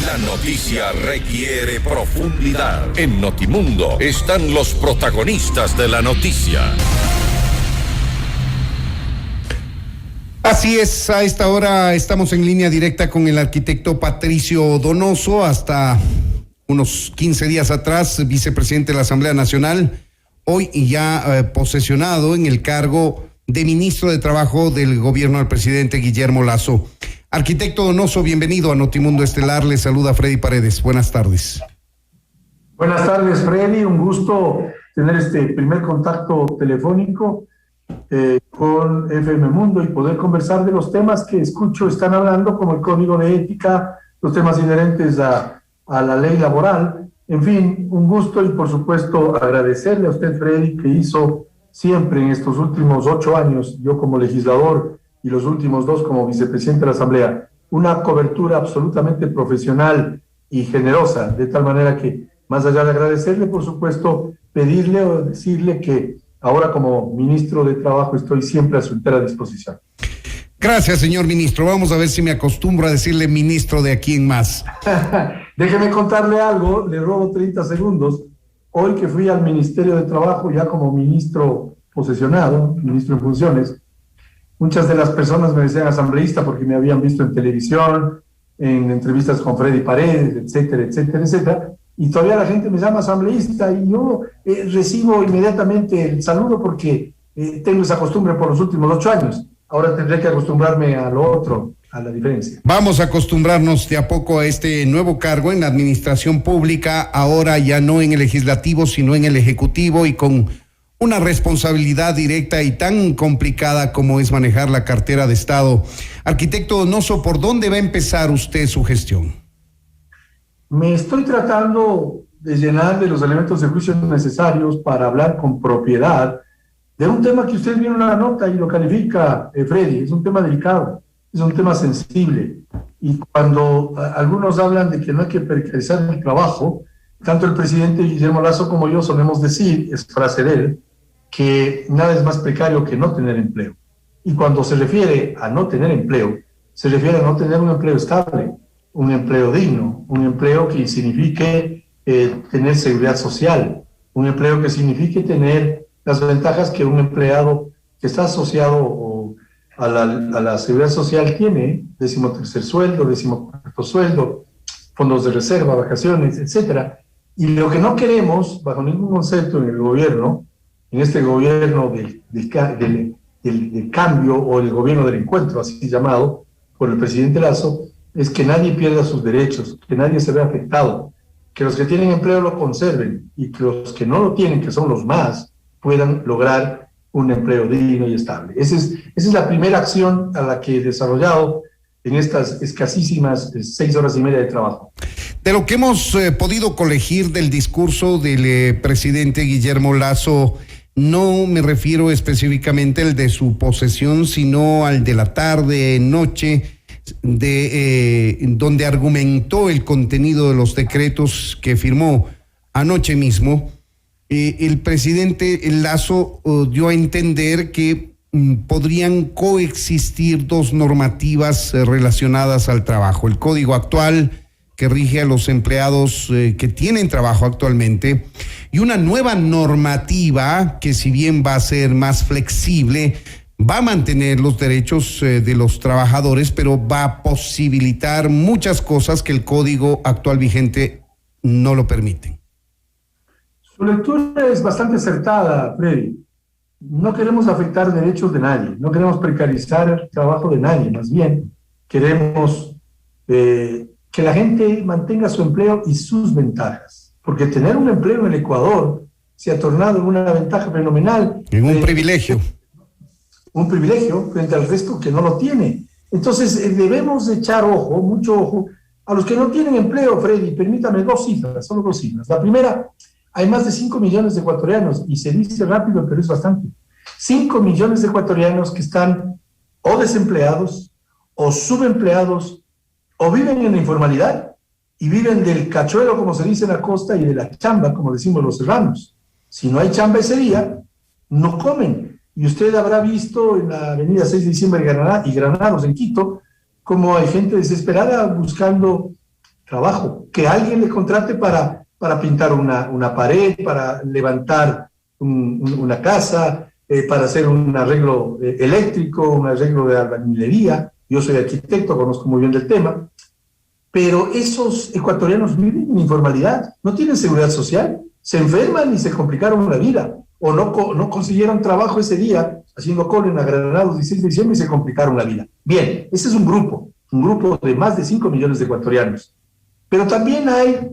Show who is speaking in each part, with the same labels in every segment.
Speaker 1: La noticia requiere profundidad. En Notimundo están los protagonistas de la noticia.
Speaker 2: Así es, a esta hora estamos en línea directa con el arquitecto Patricio Donoso, hasta unos 15 días atrás, vicepresidente de la Asamblea Nacional, hoy ya posesionado en el cargo de ministro de Trabajo del gobierno del presidente Guillermo Lasso. Arquitecto Donoso, bienvenido a Notimundo Estelar, le saluda Freddy Paredes, buenas tardes.
Speaker 3: Buenas tardes, Freddy, un gusto tener este primer contacto telefónico con FM Mundo y poder conversar de los temas que escucho están hablando, como el código de ética, los temas inherentes a la ley laboral. En fin, un gusto y por supuesto agradecerle a usted, Freddy, que hizo siempre en estos últimos 8 años, yo como legislador y los últimos 2 como vicepresidente de la Asamblea, una cobertura absolutamente profesional y generosa, de tal manera que, más allá de agradecerle, por supuesto, pedirle o decirle que ahora como ministro de Trabajo estoy siempre a su entera disposición.
Speaker 2: Gracias, señor ministro. Vamos a ver si me acostumbro a decirle ministro de aquí en más.
Speaker 3: Déjeme contarle algo, le robo 30 segundos. Hoy que fui al Ministerio de Trabajo ya como ministro posesionado, ministro en funciones, muchas de las personas me decían asambleísta porque me habían visto en televisión, en entrevistas con Freddy Paredes, etcétera, etcétera, etcétera. Y todavía la gente me llama asambleísta y yo recibo inmediatamente el saludo porque tengo esa costumbre por los últimos 8 años. Ahora tendré que acostumbrarme a lo otro, a la diferencia.
Speaker 2: Vamos a acostumbrarnos de a poco a este nuevo cargo en la administración pública, ahora ya no en el legislativo, sino en el ejecutivo y con una responsabilidad directa y tan complicada como es manejar la cartera de Estado. Arquitecto Donoso, ¿por dónde va a empezar usted su gestión?
Speaker 3: Me estoy tratando de llenar de los elementos de juicio necesarios para hablar con propiedad de un tema que usted vio en la nota y lo califica, Freddy. Es un tema delicado, es un tema sensible. Y cuando algunos hablan de que no hay que precarizar el trabajo, tanto el presidente Guillermo Lasso como yo solemos decir, es frase de él, que nada es más precario que no tener empleo. Y cuando se refiere a no tener empleo, se refiere a no tener un empleo estable, un empleo digno, un empleo que signifique tener seguridad social, un empleo que signifique tener las ventajas que un empleado que está asociado a la seguridad social tiene, 13º sueldo, 14º sueldo, fondos de reserva, vacaciones, etcétera. Y lo que no queremos, bajo ningún concepto en el gobierno, en este gobierno del cambio o el gobierno del encuentro, así llamado por el presidente Lasso, es que nadie pierda sus derechos, que nadie se vea afectado, que los que tienen empleo lo conserven y que los que no lo tienen, que son los más, puedan lograr un empleo digno y estable. Esa es la primera acción a la que he desarrollado en estas escasísimas 6 horas y media de trabajo.
Speaker 2: De lo que hemos podido colegir del discurso del presidente Guillermo Lasso, no me refiero específicamente al de su posesión, sino al de la tarde, noche, donde argumentó el contenido de los decretos que firmó anoche mismo. El presidente Lasso dio a entender que podrían coexistir 2 normativas relacionadas al trabajo. El código actual que rige a los empleados que tienen trabajo actualmente y una nueva normativa que, si bien va a ser más flexible, va a mantener los derechos de los trabajadores, pero va a posibilitar muchas cosas que el código actual vigente no lo permiten.
Speaker 3: Su lectura es bastante acertada, Freddy. No queremos afectar derechos de nadie, no queremos precarizar el trabajo de nadie, más bien queremos que la gente mantenga su empleo y sus ventajas, porque tener un empleo en el Ecuador se ha tornado en una ventaja fenomenal.
Speaker 2: En un privilegio.
Speaker 3: Un privilegio frente al resto que no lo tiene. Entonces debemos echar ojo, mucho ojo, a los que no tienen empleo, Freddy. Permítame 2 cifras, solo 2 cifras. La primera, hay más de 5 millones de ecuatorianos, y se dice rápido, pero es bastante. 5 millones de ecuatorianos que están o desempleados, o subempleados, o viven en la informalidad, y viven del cachuelo, como se dice en la costa, y de la chamba, como decimos los serranos. Si no hay chamba ese día, no comen. Y usted habrá visto en la avenida 6 de diciembre y Granados, en Quito, como hay gente desesperada buscando trabajo, que alguien le contrate para pintar una pared, para levantar una casa, para hacer un arreglo eléctrico, un arreglo de albañilería. Yo soy arquitecto, conozco muy bien del tema, pero esos ecuatorianos viven en informalidad, no tienen seguridad social, se enferman y se complicaron la vida, o no consiguieron trabajo ese día, haciendo cola en Agranados 16 de diciembre y se complicaron la vida. Bien, ese es un grupo de más de 5 millones de ecuatorianos. Pero también hay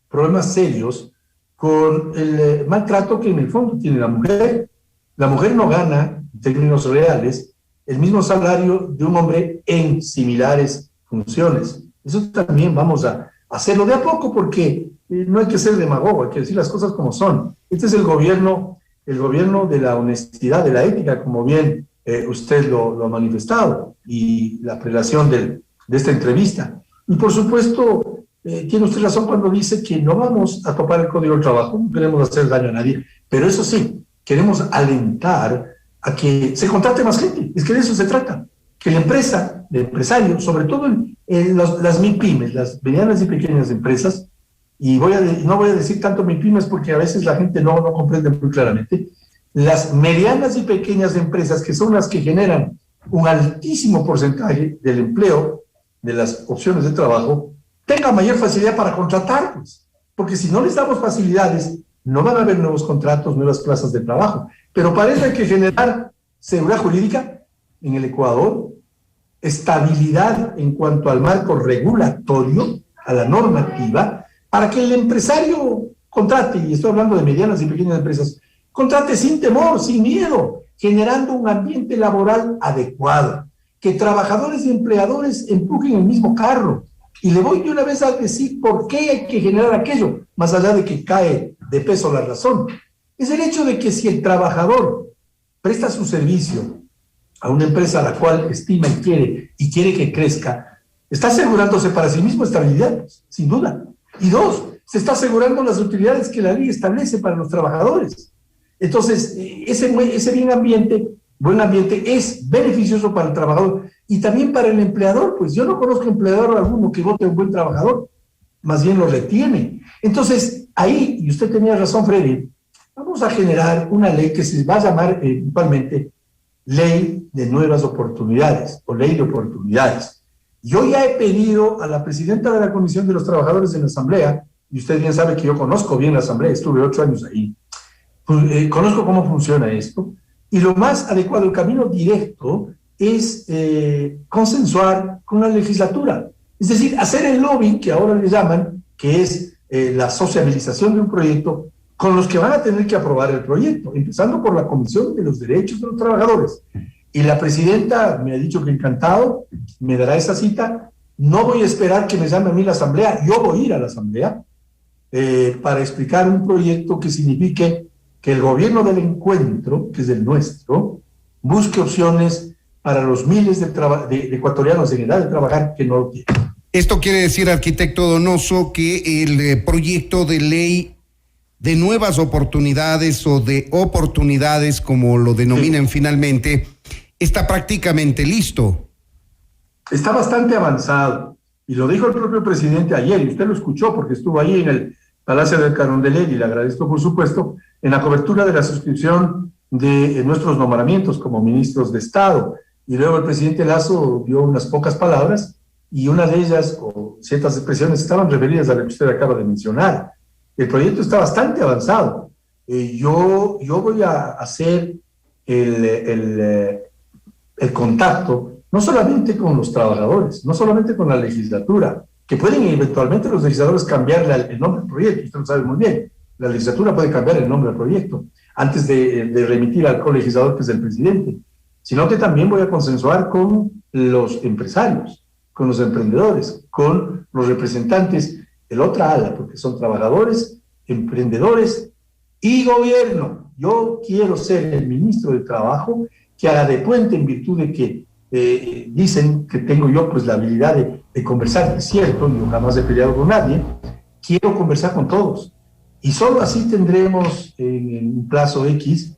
Speaker 3: problemas serios con el maltrato que en el fondo tiene la mujer. La mujer no gana, en términos reales, el mismo salario de un hombre en similares funciones. Eso también vamos a hacerlo de a poco, porque no hay que ser demagogo, hay que decir las cosas como son. Este es el gobierno de la honestidad, de la ética, como bien usted lo ha manifestado, y la prelación de esta entrevista. Y por supuesto, tiene usted razón cuando dice que no vamos a topar el Código del Trabajo, no queremos hacer daño a nadie, pero eso sí, queremos alentar a que se contrate más gente. Es que de eso se trata, que la empresa, el empresario, sobre todo las MIPYMES, las medianas y pequeñas empresas, y no voy a decir tanto MIPYMES porque a veces la gente no comprende muy claramente, las medianas y pequeñas empresas, que son las que generan un altísimo porcentaje del empleo, de las opciones de trabajo, tengan mayor facilidad para contratarlos, porque si no les damos facilidades, no van a haber nuevos contratos, nuevas plazas de trabajo. Pero para eso hay que generar seguridad jurídica en el Ecuador, estabilidad en cuanto al marco regulatorio, a la normativa, para que el empresario contrate, y estoy hablando de medianas y pequeñas empresas, contrate sin temor, sin miedo, generando un ambiente laboral adecuado, que trabajadores y empleadores empujen el mismo carro. Y le voy de una vez a decir por qué hay que generar aquello, más allá de que cae de peso la razón. Es el hecho de que si el trabajador presta su servicio a una empresa a la cual estima y quiere que crezca, está asegurándose para sí mismo estabilidad, sin duda. Y dos, se está asegurando las utilidades que la ley establece para los trabajadores. Entonces, ese buen ambiente es beneficioso para el trabajador y también para el empleador. Pues yo no conozco empleador alguno que vote un buen trabajador, más bien lo retiene. Entonces, ahí, y usted tenía razón, Freddy, vamos a generar una ley que se va a llamar principalmente Ley de Nuevas Oportunidades o Ley de Oportunidades. Yo ya he pedido a la presidenta de la Comisión de los Trabajadores en la Asamblea, y usted bien sabe que yo conozco bien la Asamblea, estuve 8 años ahí, conozco cómo funciona esto, y lo más adecuado, el camino directo, es consensuar con la legislatura. Es decir, hacer el lobbying, que ahora le llaman, que es la sociabilización de un proyecto, con los que van a tener que aprobar el proyecto, empezando por la Comisión de los Derechos de los Trabajadores. Y la presidenta me ha dicho que encantado, me dará esa cita. No voy a esperar que me llame a mí la Asamblea, yo voy a ir a la Asamblea para explicar un proyecto que signifique que el gobierno del encuentro, que es el nuestro, busque opciones para los miles de ecuatorianos en edad de trabajar que no lo tienen.
Speaker 2: Esto quiere decir, arquitecto Donoso, que el proyecto de ley de nuevas oportunidades o de oportunidades, como lo denominan finalmente, está prácticamente listo.
Speaker 3: Está bastante avanzado, y lo dijo el propio presidente ayer, y usted lo escuchó porque estuvo ahí en el Palacio del Carondelet, y le agradezco por supuesto, en la cobertura de la suscripción de nuestros nombramientos como ministros de Estado. Y luego el presidente Lasso dio unas pocas palabras, y una de ellas, o ciertas expresiones, estaban referidas a lo que usted acaba de mencionar. El proyecto está bastante avanzado. Yo voy a hacer el contacto, no solamente con los trabajadores, no solamente con la legislatura, que pueden eventualmente los legisladores cambiarle el nombre del proyecto, usted lo sabe muy bien. La legislatura puede cambiar el nombre del proyecto antes de remitir al colegislador, que es el presidente, sino que también voy a consensuar con los empresarios, con los emprendedores, con los representantes de la otra ala, porque son trabajadores, emprendedores y gobierno. Yo quiero ser el ministro de Trabajo que haga de puente, en virtud de que dicen que tengo yo pues la habilidad de conversar, es cierto, yo jamás he peleado con nadie, quiero conversar con todos. Y solo así tendremos en un plazo X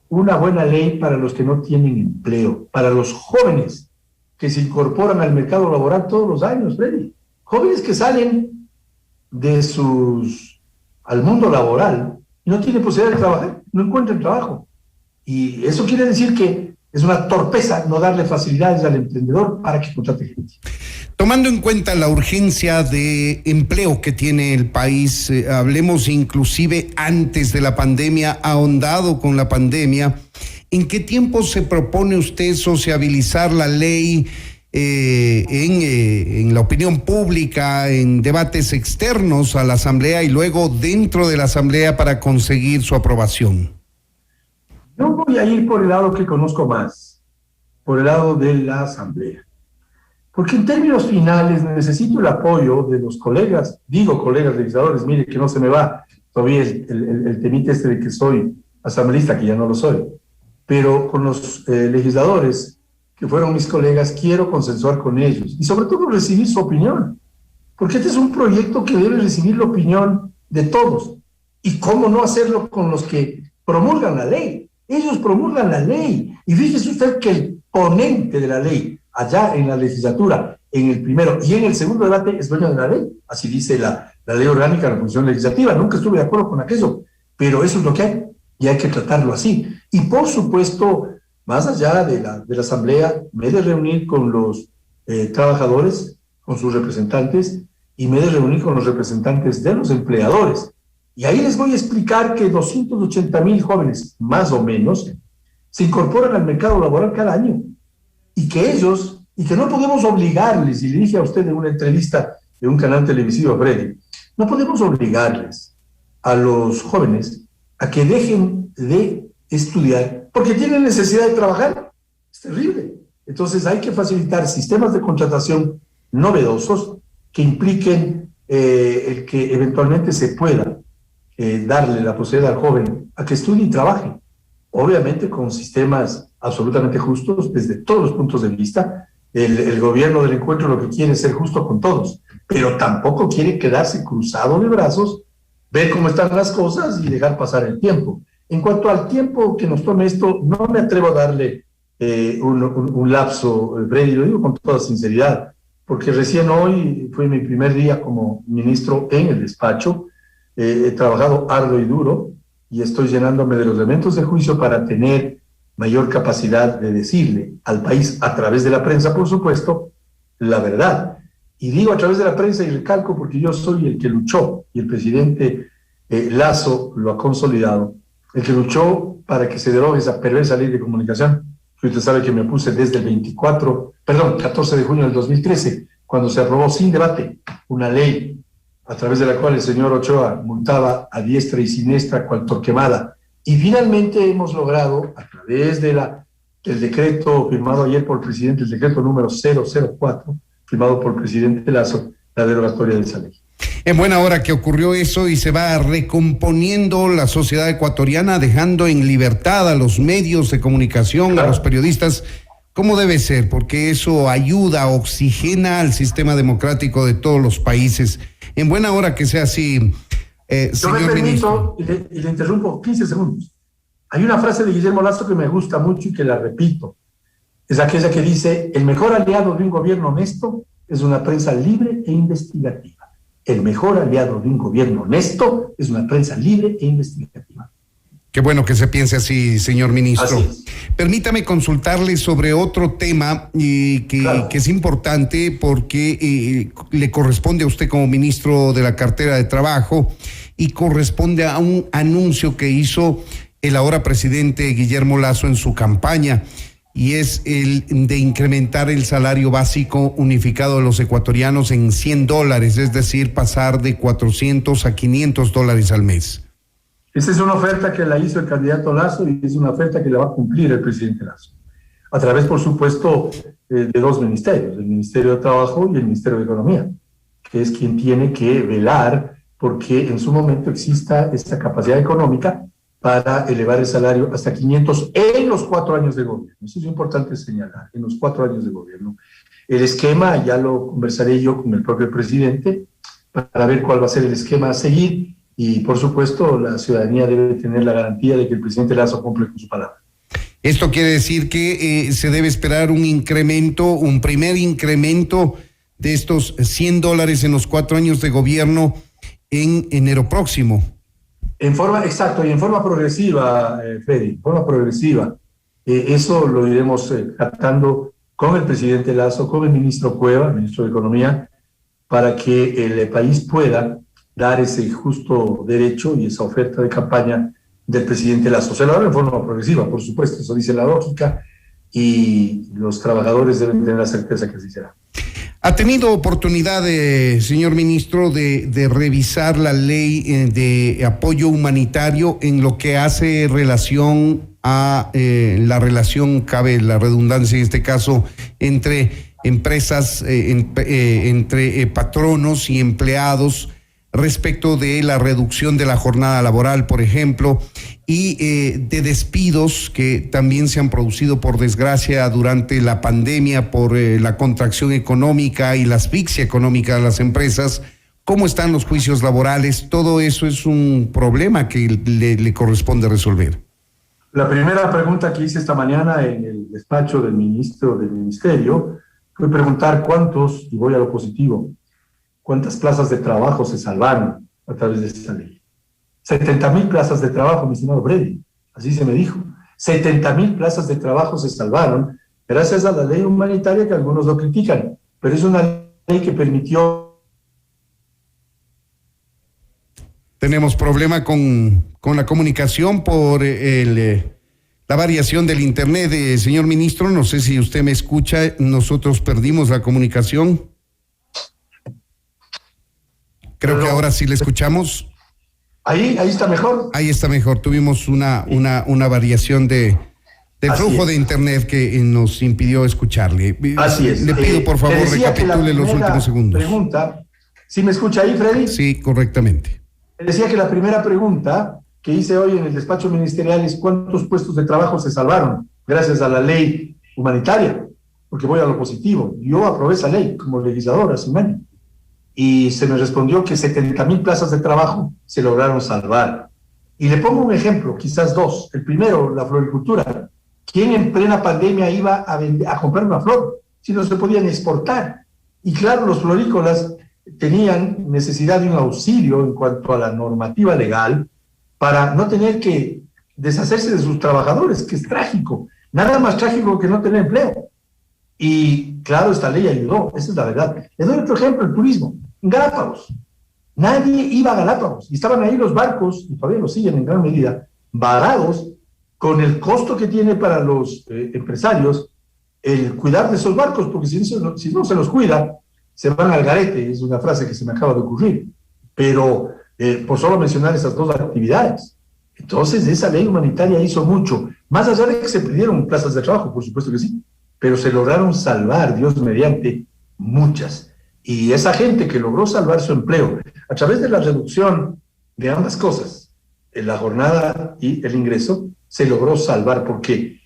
Speaker 3: una buena ley para los que no tienen empleo, para los jóvenes que se incorporan al mercado laboral todos los años, Freddy. Jóvenes que salen al mundo laboral y no tienen posibilidad de trabajar, no encuentran trabajo. Y eso quiere decir que es una torpeza no darle facilidades al emprendedor para que contrate gente.
Speaker 2: Tomando en cuenta la urgencia de empleo que tiene el país, hablemos inclusive antes de la pandemia, ahondado con la pandemia, ¿en qué tiempo se propone usted sociabilizar la ley en la opinión pública, en debates externos a la Asamblea y luego dentro de la Asamblea para conseguir su aprobación?
Speaker 3: Yo voy a ir por el lado que conozco más, por el lado de la Asamblea. Porque en términos finales necesito el apoyo de los colegas, colegas legisladores, mire que no se me va todavía el temite de que soy asambleísta, que ya no lo soy, pero con los legisladores que fueron mis colegas quiero consensuar con ellos y sobre todo recibir su opinión, porque este es un proyecto que debe recibir la opinión de todos. Y cómo no hacerlo con los que promulgan la ley. Ellos promulgan la ley. Y fíjese usted que el ponente de la ley, allá en la legislatura, en el primero y en el segundo debate, es dueño de la ley. Así dice la ley orgánica de la función legislativa. Nunca estuve de acuerdo con aquello, pero eso es lo que hay, y hay que tratarlo así. Y por supuesto, más allá de la Asamblea, me he de reunir con los trabajadores, con sus representantes, y me he de reunir con los representantes de los empleadores. Y ahí les voy a explicar que 280,000 jóvenes, más o menos, se incorporan al mercado laboral cada año. Y que no podemos obligarles, y le dije a usted en una entrevista de un canal televisivo, Freddy, no podemos obligarles a los jóvenes a que dejen de estudiar porque tienen necesidad de trabajar. Es terrible. Entonces hay que facilitar sistemas de contratación novedosos que impliquen el que eventualmente se pueda darle la posibilidad al joven a que estudie y trabaje, obviamente con sistemas absolutamente justos desde todos los puntos de vista. El gobierno del encuentro lo que quiere es ser justo con todos, pero tampoco quiere quedarse cruzado de brazos, ver cómo están las cosas y dejar pasar el tiempo. En cuanto al tiempo que nos tome esto, no me atrevo a darle un lapso, Freddy, lo digo con toda sinceridad, porque recién hoy fue mi primer día como ministro en el despacho. He trabajado arduo y duro y estoy llenándome de los elementos de juicio para tener mayor capacidad de decirle al país, a través de la prensa, por supuesto, la verdad. Y digo a través de la prensa y recalco porque yo soy el que luchó, y el presidente Lasso lo ha consolidado, el que luchó para que se derogue esa perversa ley de comunicación, que usted sabe que me opuse desde el 14 de junio del 2013, cuando se aprobó sin debate una ley a través de la cual el señor Ochoa multaba a diestra y siniestra cual Torquemada. Y finalmente hemos logrado, a través del decreto firmado ayer por el presidente, el decreto número 004, firmado por el presidente Lasso, la derogatoria de esa ley.
Speaker 2: En buena hora que ocurrió eso y se va recomponiendo la sociedad ecuatoriana, dejando en libertad a los medios de comunicación, claro, a los periodistas, ¿cómo debe ser? Porque eso ayuda, oxigena al sistema democrático de todos los países. En buena hora que sea así,
Speaker 3: yo me permito y le interrumpo 15 segundos. Hay una frase de Guillermo Lasso que me gusta mucho y que la repito. Es aquella que dice: el mejor aliado de un gobierno honesto es una prensa libre e investigativa. El mejor aliado de un gobierno honesto es una prensa libre e investigativa.
Speaker 2: Qué bueno que se piense así, señor ministro.
Speaker 3: Así es.
Speaker 2: Permítame consultarle sobre otro tema claro, que es importante porque le corresponde a usted como ministro de la cartera de Trabajo y corresponde a un anuncio que hizo el ahora presidente Guillermo Lasso en su campaña, y es el de incrementar el salario básico unificado de los ecuatorianos en $100, es decir, pasar de $400 a $500 al mes.
Speaker 3: Esa es una oferta que la hizo el candidato Lasso y es una oferta que la va a cumplir el presidente Lasso. A través, por supuesto, de dos ministerios, el Ministerio de Trabajo y el Ministerio de Economía, que es quien tiene que velar porque en su momento exista esta capacidad económica para elevar el salario hasta 500 en los 4 años de gobierno. Eso es importante señalar, en los 4 años de gobierno. El esquema ya lo conversaré yo con el propio presidente para ver cuál va a ser el esquema a seguir. Y, por supuesto, la ciudadanía debe tener la garantía de que el presidente Lasso cumple con su palabra.
Speaker 2: Esto quiere decir que se debe esperar un incremento, un primer incremento de estos $100 en los 4 años de gobierno en enero próximo.
Speaker 3: Exacto, y en forma progresiva, Freddy, en forma progresiva. Eso lo iremos tratando con el presidente Lasso, con el ministro Cueva, ministro de Economía, para que el país pueda dar ese justo derecho y esa oferta de campaña del presidente Lasso. Se lo hará en forma progresiva, por supuesto, eso dice la lógica, y los trabajadores deben tener la certeza que así será.
Speaker 2: ¿Ha tenido oportunidad, señor ministro, de revisar la ley de apoyo humanitario en lo que hace relación a la relación, cabe la redundancia en este caso, entre empresas, entre patronos y empleados, respecto de la reducción de la jornada laboral, por ejemplo, y de despidos que también se han producido, por desgracia, durante la pandemia por la contracción económica y la asfixia económica de las empresas? ¿Cómo están los juicios laborales? Todo eso es un problema que le corresponde resolver.
Speaker 3: La primera pregunta que hice esta mañana en el despacho del ministro del Ministerio fue preguntar cuántos, y voy a lo positivo, cuántas plazas de trabajo se salvaron a través de esta ley. 70,000 plazas de trabajo, mi estimado Freddy, así se me dijo. 70,000 plazas de trabajo se salvaron gracias a la ley humanitaria, que algunos lo critican, pero es una ley que permitió...
Speaker 2: Tenemos problema con la comunicación por la variación del internet, señor ministro. No sé si usted me escucha, nosotros perdimos la comunicación. Creo que ahora sí le escuchamos.
Speaker 3: Ahí está mejor.
Speaker 2: Ahí está mejor. Tuvimos una variación de flujo de internet que nos impidió escucharle.
Speaker 3: Así es.
Speaker 2: Le pido, por favor, recapitule los últimos segundos.
Speaker 3: Pregunta, ¿sí me escucha ahí, Freddy?
Speaker 2: Sí, correctamente.
Speaker 3: Decía que la primera pregunta que hice hoy en el despacho ministerial es cuántos puestos de trabajo se salvaron gracias a la ley humanitaria, porque voy a lo positivo. Yo aprobé esa ley como legislador hace un año. Y se me respondió que 70,000 plazas de trabajo se lograron salvar. Y le pongo un ejemplo, quizás dos. El primero, la floricultura. ¿Quién en plena pandemia iba a comprar una flor si no se podían exportar? Y claro, los florícolas tenían necesidad de un auxilio en cuanto a la normativa legal para no tener que deshacerse de sus trabajadores, que es trágico. Nada más trágico que no tener empleo. Y claro, esta ley ayudó, esa es la verdad. Le doy otro ejemplo, el turismo. En Galápagos, nadie iba a Galápagos y estaban ahí los barcos, y todavía lo siguen en gran medida, varados con el costo que tiene para los empresarios el cuidar de esos barcos, porque si no se los cuida, se van al garete. Es una frase que se me acaba de ocurrir, pero por solo mencionar esas dos actividades. Entonces, esa ley humanitaria hizo mucho, más allá de que se perdieron plazas de trabajo, por supuesto que sí, pero se lograron salvar, Dios mediante, muchas. Y esa gente que logró salvar su empleo a través de la reducción de ambas cosas, en la jornada y el ingreso, se logró salvar, porque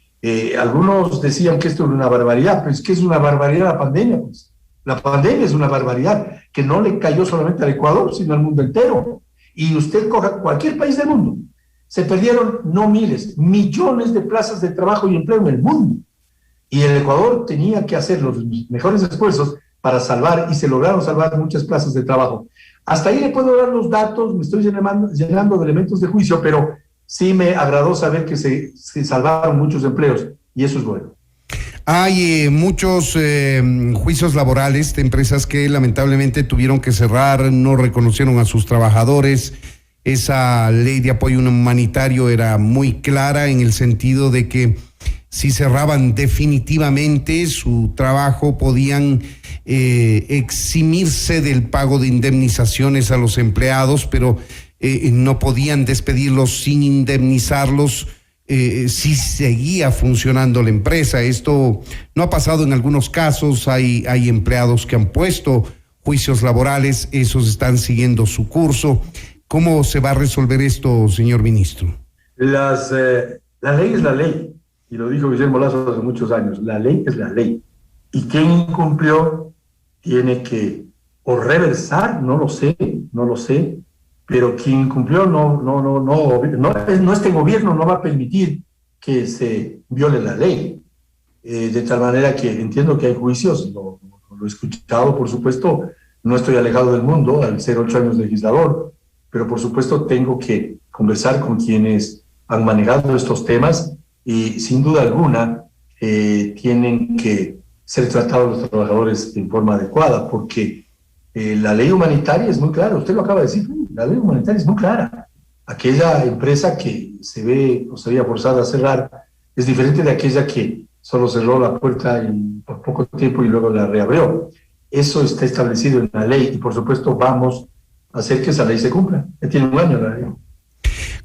Speaker 3: algunos decían que esto era una barbaridad, pero es que es una barbaridad la pandemia, pues. La pandemia es una barbaridad que no le cayó solamente al Ecuador, sino al mundo entero. Y usted coja cualquier país del mundo, se perdieron no miles, millones de plazas de trabajo y empleo en el mundo. Y el Ecuador tenía que hacer los mejores esfuerzos para salvar, y se lograron salvar muchas plazas de trabajo. Hasta ahí le puedo dar los datos, me estoy llenando de elementos de juicio, pero sí me agradó saber que se salvaron muchos empleos, y eso es bueno.
Speaker 2: Hay muchos juicios laborales de empresas que lamentablemente tuvieron que cerrar, no reconocieron a sus trabajadores. Esa ley de apoyo humanitario era muy clara en el sentido de que si cerraban definitivamente su trabajo podían eximirse del pago de indemnizaciones a los empleados, pero no podían despedirlos sin indemnizarlos si seguía funcionando la empresa. Esto no ha pasado en algunos casos. Hay empleados que han puesto juicios laborales, esos están siguiendo su curso. ¿Cómo se va a resolver esto, señor ministro?
Speaker 3: La ley es la ley, y lo dijo Guillermo Lasso hace muchos años. La ley es la ley, y quien incumplió tiene que o reversar, no lo sé, pero quien incumplió no este gobierno no va a permitir que se viole la ley, de tal manera que entiendo que hay juicios, lo he escuchado, por supuesto, no estoy alejado del mundo al ser 8 años legislador, pero por supuesto tengo que conversar con quienes han manejado estos temas y sin duda alguna tienen que ser tratados los trabajadores en forma adecuada, porque la ley humanitaria es muy clara, usted lo acaba de decir, la ley humanitaria es muy clara. Aquella empresa que se ve o se veía forzada a cerrar es diferente de aquella que solo cerró la puerta por poco tiempo y luego la reabrió. Eso está establecido en la ley y por supuesto vamos a hacer que esa ley se cumpla. Ya tiene un año la ley.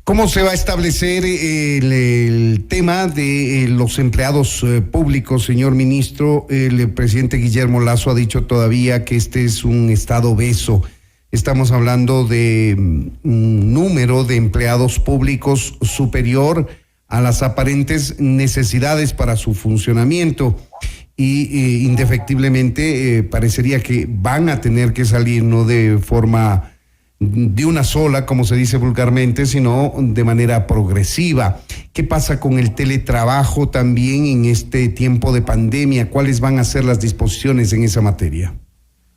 Speaker 2: ¿Cómo se va a establecer el tema de los empleados públicos, señor ministro? El presidente Guillermo Lasso ha dicho todavía que este es un estado obeso. Estamos hablando de un número de empleados públicos superior a las aparentes necesidades para su funcionamiento y indefectiblemente parecería que van a tener que salir no de forma de una sola, como se dice vulgarmente, sino de manera progresiva. ¿Qué pasa con el teletrabajo también en este tiempo de pandemia? ¿Cuáles van a ser las disposiciones en esa materia?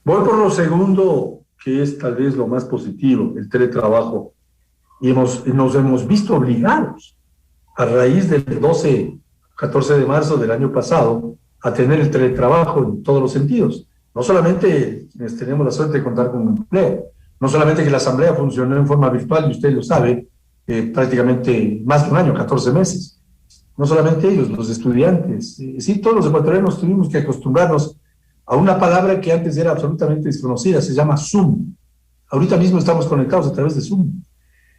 Speaker 3: Voy por lo segundo, que es tal vez lo más positivo, el teletrabajo. Y nos hemos visto obligados, a raíz del 14 de marzo del año pasado, a tener el teletrabajo en todos los sentidos. No solamente quienes tenemos la suerte de contar con un empleo, no solamente que la asamblea funcionó en forma virtual, y usted lo sabe, prácticamente más de un año, 14 meses. No solamente ellos, los estudiantes. Sí, todos los ecuatorianos tuvimos que acostumbrarnos a una palabra que antes era absolutamente desconocida, se llama Zoom. Ahorita mismo estamos conectados a través de Zoom.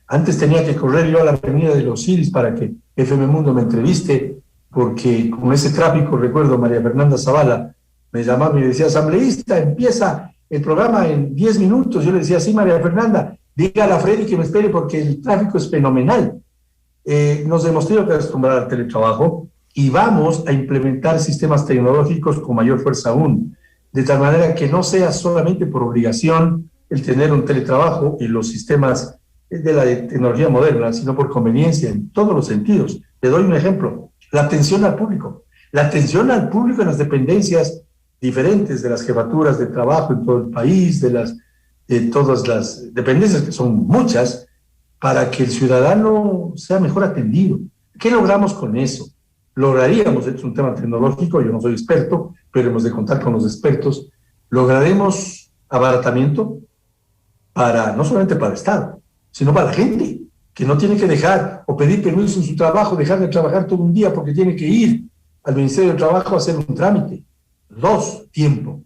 Speaker 3: Antes tenía que correr yo a la avenida de los Iris para que FM Mundo me entreviste, porque con ese tráfico, recuerdo, María Fernanda Zavala me llamaba y me decía, asambleísta, empieza el programa en 10 minutos. Yo le decía, sí, María Fernanda, dígale a Freddy que me espere porque el tráfico es fenomenal. Nos hemos tenido que acostumbrar al teletrabajo y vamos a implementar sistemas tecnológicos con mayor fuerza aún, de tal manera que no sea solamente por obligación el tener un teletrabajo y los sistemas de la tecnología moderna, sino por conveniencia en todos los sentidos. Le doy un ejemplo, la atención al público. La atención al público en las dependencias diferentes de las jefaturas de trabajo en todo el país, de todas las dependencias, que son muchas, para que el ciudadano sea mejor atendido. ¿Qué logramos con eso? Lograríamos, es un tema tecnológico, yo no soy experto, pero hemos de contar con los expertos, lograremos abaratamiento no solamente para el Estado, sino para la gente, que no tiene que dejar o pedir permiso en su trabajo, dejar de trabajar todo un día porque tiene que ir al Ministerio del Trabajo a hacer un trámite. 2, tiempo.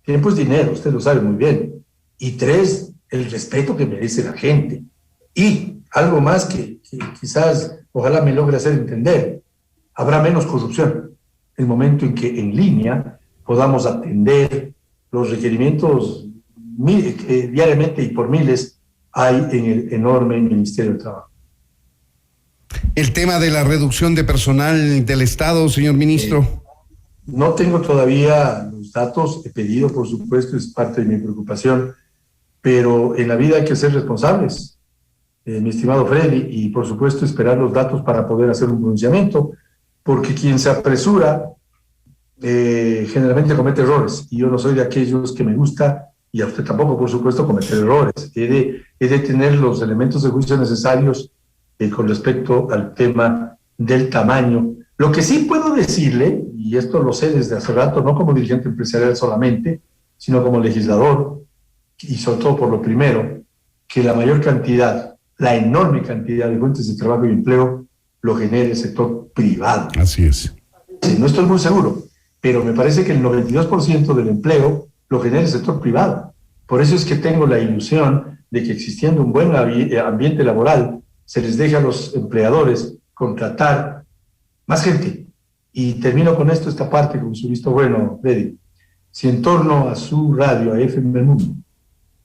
Speaker 3: Tiempo es dinero, usted lo sabe muy bien. Y 3, el respeto que merece la gente. Y algo más que quizás, ojalá me logre hacer entender, habrá menos corrupción. El momento en que en línea podamos atender los requerimientos diariamente y por miles hay en el enorme Ministerio del Trabajo.
Speaker 2: El tema de la reducción de personal del Estado, señor ministro.
Speaker 3: No tengo todavía los datos, he pedido, por supuesto, es parte de mi preocupación, pero en la vida hay que ser responsables, mi estimado Freddy, y por supuesto esperar los datos para poder hacer un pronunciamiento, porque quien se apresura generalmente comete errores, y yo no soy de aquellos que me gusta, y a usted tampoco, por supuesto, cometer errores. He de tener los elementos de juicio necesarios con respecto al tema del tamaño. Lo que sí puedo decirle, y esto lo sé desde hace rato, no como dirigente empresarial solamente, sino como legislador, y sobre todo por lo primero, que la mayor cantidad, la enorme cantidad de fuentes de trabajo y empleo lo genera el sector privado.
Speaker 2: Así es.
Speaker 3: No estoy muy seguro, pero me parece que el 92% del empleo lo genera el sector privado. Por eso es que tengo la ilusión de que existiendo un buen ambiente laboral, se les deja a los empleadores contratar más gente. Y termino con esto, esta parte, con su visto bueno, Freddy. Si en torno a su radio, a FM Mundo,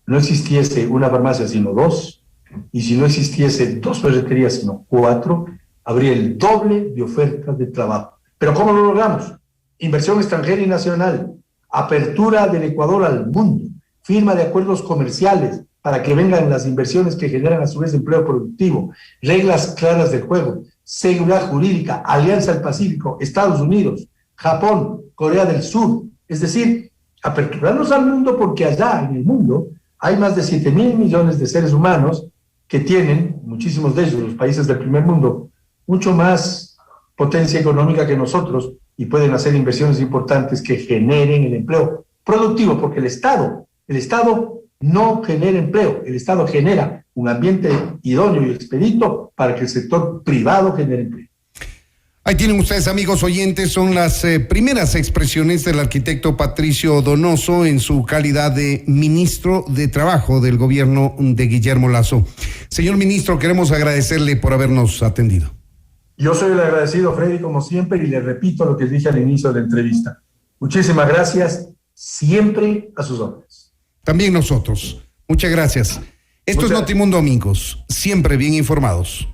Speaker 3: no existiese una farmacia sino 2, y si no existiese 2 ferreterías sino 4, habría el doble de ofertas de trabajo. ¿Pero cómo lo logramos? Inversión extranjera y nacional, apertura del Ecuador al mundo, firma de acuerdos comerciales para que vengan las inversiones que generan a su vez empleo productivo, reglas claras del juego, seguridad jurídica, Alianza del Pacífico, Estados Unidos, Japón, Corea del Sur. Es decir, aperturarnos al mundo, porque allá en el mundo hay más de 7.000 millones de seres humanos que tienen, muchísimos de ellos, los países del primer mundo, mucho más potencia económica que nosotros y pueden hacer inversiones importantes que generen el empleo productivo, porque el Estado no genera empleo, el Estado genera un ambiente idóneo y expedito para que el sector privado genere empleo.
Speaker 2: Ahí tienen ustedes, amigos oyentes, son las primeras expresiones del arquitecto Patricio Donoso en su calidad de ministro de Trabajo del gobierno de Guillermo Lasso. Señor ministro, queremos agradecerle por habernos atendido.
Speaker 3: Yo soy el agradecido, Freddy, como siempre, y le repito lo que dije al inicio de la entrevista. Muchísimas gracias, siempre a sus órdenes.
Speaker 2: También nosotros. Muchas gracias. Esto es Notimundo, amigos, siempre bien informados.